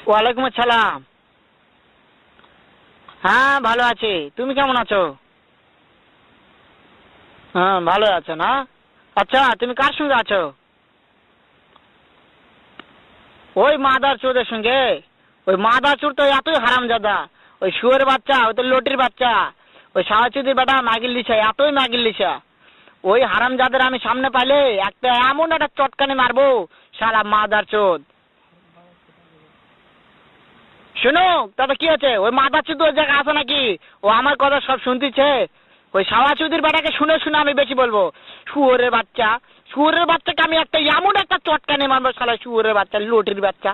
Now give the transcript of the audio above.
ওয়ালাইকুম আসসালাম। হ্যাঁ ভালো আছি, তুমি কেমন আছো? হ্যাঁ ভালো আছো না? আচ্ছা তুমি কার সঙ্গে আছো? ওই মাদার চোদের সঙ্গে। ওই মাদার চোর তো এতই হারামজাদা। ওই শুয়োরের বাচ্চা, ওই তো লটির বাচ্চা, ওই সাহাচুদির বেটা মাগিল লিছা, এতই মাগিল লিছা। ওই হারামজাদের আমি সামনে পাইলে একটা এমন একটা চটকানি মারবো, শালা মাদার চোদ। শুনো, তবে কি আছে, ওই মাদার চোদ ওই জায়গায় আছে নাকি? ও আমার কথা সব শুনতেছে। ওই সাওয়াচুদির বেটাকে শুনে শুনে আমি বেশি বলবো। শুয়োরের বাচ্চা, শুয়োরের বাচ্চাকে আমি একটা এমন একটা চটকানি মারবো, শালা শুয়োরের বাচ্চা, লটির বাচ্চা।